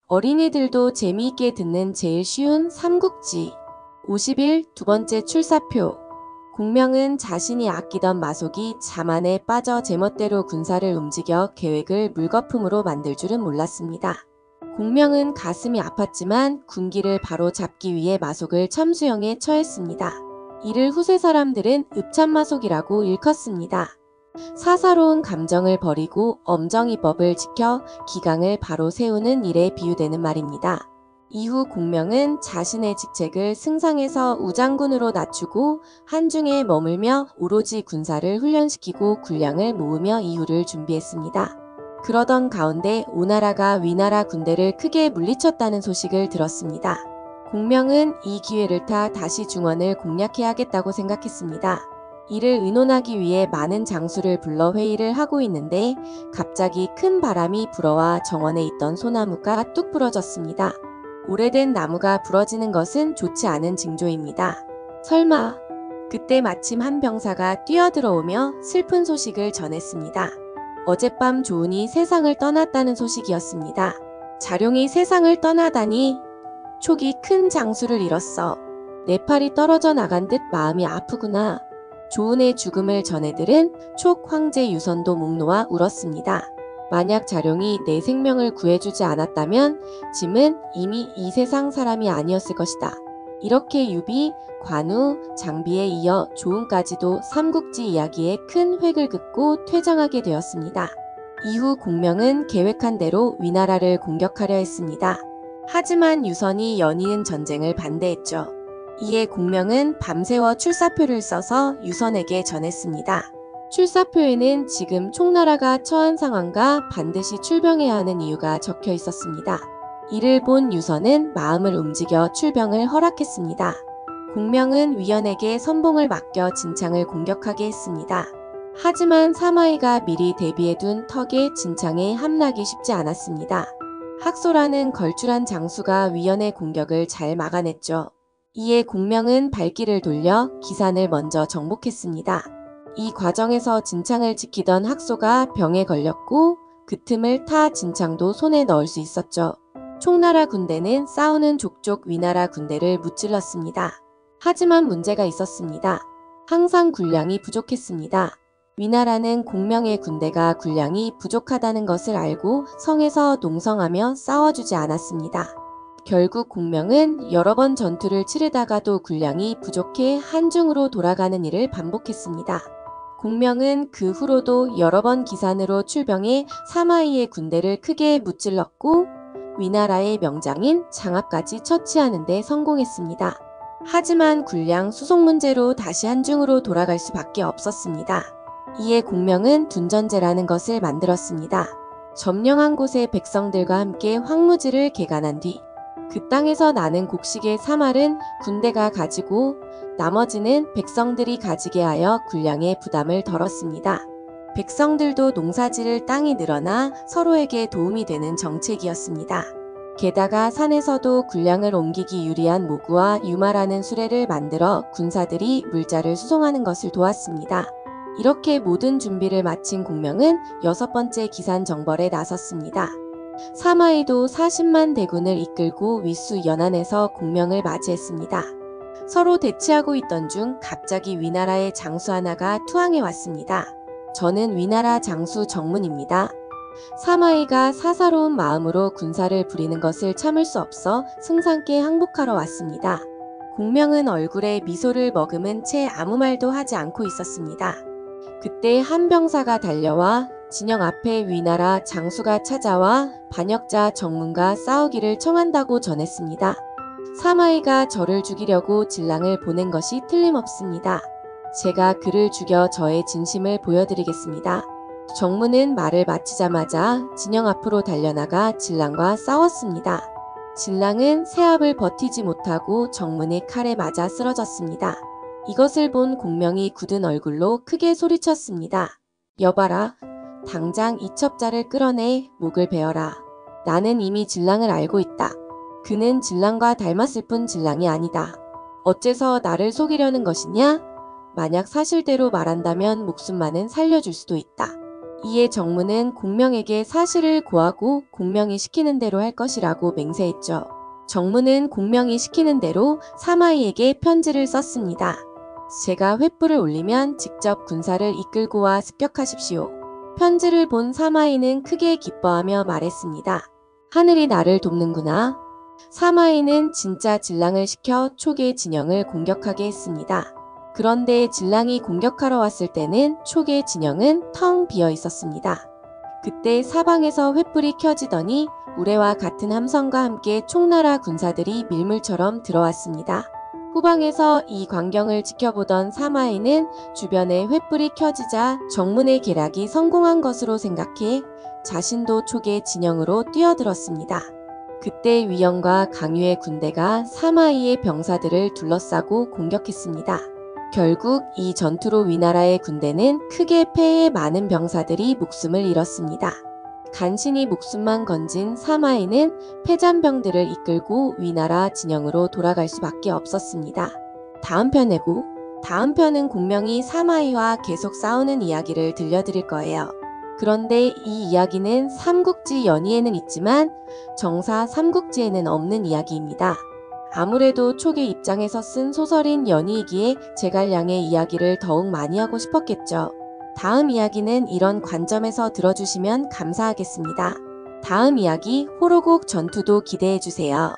어린이들도 재미있게 듣는 제일 쉬운 삼국지. 50일 두 번째 출사표. 공명은 자신이 아끼던 마속이 자만에 빠져 제멋대로 군사를 움직여 계획을 물거품으로 만들 줄은 몰랐습니다. 공명은 가슴이 아팠지만 군기를 바로 잡기 위해 마속을 참수형에 처했습니다. 이를 후세 사람들은 읍참마속이라고 일컫습니다. 사사로운 감정을 버리고 엄정이법을 지켜 기강을 바로 세우는 일에 비유되는 말입니다. 이후 공명은 자신의 직책을 승상에서 우장군으로 낮추고 한중에 머물며 오로지 군사를 훈련시키고 군량을 모으며 이후를 준비했습니다. 그러던 가운데 오나라가 위나라 군대를 크게 물리쳤다는 소식을 들었습니다. 공명은 이 기회를 타 다시 중원을 공략해야겠다고 생각했습니다. 이를 의논하기 위해 많은 장수를 불러 회의를 하고 있는데 갑자기 큰 바람이 불어와 정원에 있던 소나무가 뚝 부러졌습니다. 오래된 나무가 부러지는 것은 좋지 않은 징조입니다. 설마. 그때 마침 한 병사가 뛰어들어오며 슬픈 소식을 전했습니다. 어젯밤 조은이 세상을 떠났다는 소식이었습니다. 자룡이 세상을 떠나다니. 촉이 큰 장수를 잃었어. 내 팔이 떨어져 나간 듯 마음이 아프구나. 조은의 죽음을 전해들은 촉 황제 유선도 목 놓아 울었습니다. 만약 자룡이 내 생명을 구해주지 않았다면 짐은 이미 이 세상 사람이 아니었을 것이다. 이렇게 유비, 관우, 장비에 이어 조은까지도 삼국지 이야기에 큰 획을 긋고 퇴장하게 되었습니다. 이후 공명은 계획한 대로 위나라를 공격하려 했습니다. 하지만 유선이 연이은 전쟁을 반대했죠. 이에 공명은 밤새워 출사표를 써서 유선에게 전했습니다. 출사표에는 지금 총나라가 처한 상황과 반드시 출병해야 하는 이유가 적혀 있었습니다. 이를 본 유선은 마음을 움직여 출병을 허락했습니다. 공명은 위원에게 선봉을 맡겨 진창을 공격하게 했습니다. 하지만 사마이가 미리 대비해둔 턱에 진창에 함락이 쉽지 않았습니다. 학소라는 걸출한 장수가 위원의 공격을 잘 막아냈죠. 이에 공명은 발길을 돌려 기산을 먼저 정복했습니다. 이 과정에서 진창을 지키던 학소가 병에 걸렸고 그 틈을 타 진창도 손에 넣을 수 있었죠. 총나라 군대는 싸우는 족족 위나라 군대를 무찔렀습니다. 하지만 문제가 있었습니다. 항상 군량이 부족했습니다. 위나라는 공명의 군대가 군량이 부족하다는 것을 알고 성에서 농성하며 싸워주지 않았습니다. 결국 공명은 여러 번 전투를 치르다가도 군량이 부족해 한중으로 돌아가는 일을 반복했습니다. 공명은 그 후로도 여러 번 기산으로 출병해 사마이의 군대를 크게 무찔렀고 위나라의 명장인 장압까지 처치하는 데 성공했습니다. 하지만 군량 수송 문제로 다시 한중으로 돌아갈 수밖에 없었습니다. 이에 공명은 둔전제라는 것을 만들었습니다. 점령한 곳의 백성들과 함께 황무지를 개간한 뒤 그 땅에서 나는 곡식의 3할은 군대가 가지고 나머지는 백성들이 가지게 하여 군량의 부담을 덜었습니다. 백성들도 농사지을 땅이 늘어나 서로에게 도움이 되는 정책이었습니다. 게다가 산에서도 군량을 옮기기 유리한 모구와 유마라는 수레를 만들어 군사들이 물자를 수송하는 것을 도왔습니다. 이렇게 모든 준비를 마친 공명은 6번째 기산 정벌에 나섰습니다. 사마이도 40만 대군을 이끌고 윗수 연안에서 공명을 맞이했습니다. 서로 대치하고 있던 중 갑자기 위나라의 장수 하나가 투항해 왔습니다. 저는 위나라 장수 정문입니다. 사마이가 사사로운 마음으로 군사를 부리는 것을 참을 수 없어 승상께 항복하러 왔습니다. 공명은 얼굴에 미소를 머금은 채 아무 말도 하지 않고 있었습니다. 그때 한 병사가 달려와 진영 앞에 위나라 장수가 찾아와 반역자 정문과 싸우기를 청한다고 전했습니다. 사마이가 저를 죽이려고 진랑을 보낸 것이 틀림없습니다. 제가 그를 죽여 저의 진심을 보여드리겠습니다. 정문은 말을 마치자마자 진영 앞으로 달려나가 진랑과 싸웠습니다. 진랑은 세압을 버티지 못하고 정문의 칼에 맞아 쓰러졌습니다. 이것을 본 공명이 굳은 얼굴로 크게 소리쳤습니다. 여봐라. 당장 이 첩자를 끌어내 목을 베어라. 나는 이미 진랑을 알고 있다. 그는 진랑과 닮았을 뿐 진랑이 아니다. 어째서 나를 속이려는 것이냐? 만약 사실대로 말한다면 목숨만은 살려줄 수도 있다. 이에 정무는 공명에게 사실을 고하고 공명이 시키는 대로 할 것이라고 맹세했죠. 정무는 공명이 시키는 대로 사마이에게 편지를 썼습니다. 제가 횃불을 올리면 직접 군사를 이끌고 와 습격하십시오. 편지를 본 사마이는 크게 기뻐하며 말했습니다. 하늘이 나를 돕는구나. 사마이는 진짜 진랑을 시켜 촉의 진영을 공격하게 했습니다. 그런데 진랑이 공격하러 왔을 때는 촉의 진영은 텅 비어 있었습니다. 그때 사방에서 횃불이 켜지더니 우레와 같은 함성과 함께 총나라 군사들이 밀물처럼 들어왔습니다. 후방에서 이 광경을 지켜보던 사마이는 주변에 횃불이 켜지자 정문의 계략이 성공한 것으로 생각해 자신도 촉의 진영으로 뛰어들었습니다. 그때 위영과 강유의 군대가 사마이의 병사들을 둘러싸고 공격했습니다. 결국 이 전투로 위나라의 군대는 크게 패해 많은 병사들이 목숨을 잃었습니다. 간신히 목숨만 건진 사마이는 패잔병들을 이끌고 위나라 진영으로 돌아갈 수밖에 없었습니다. 다음 편은 공명이 사마이와 계속 싸우는 이야기를 들려드릴 거예요. 그런데 이 이야기는 삼국지 연의에는 있지만 정사 삼국지에는 없는 이야기입니다. 아무래도 촉의 입장에서 쓴 소설인 연의이기에 제갈량의 이야기를 더욱 많이 하고 싶었겠죠. 다음 이야기는 이런 관점에서 들어주시면 감사하겠습니다. 다음 이야기 호로곡 전투도 기대해주세요.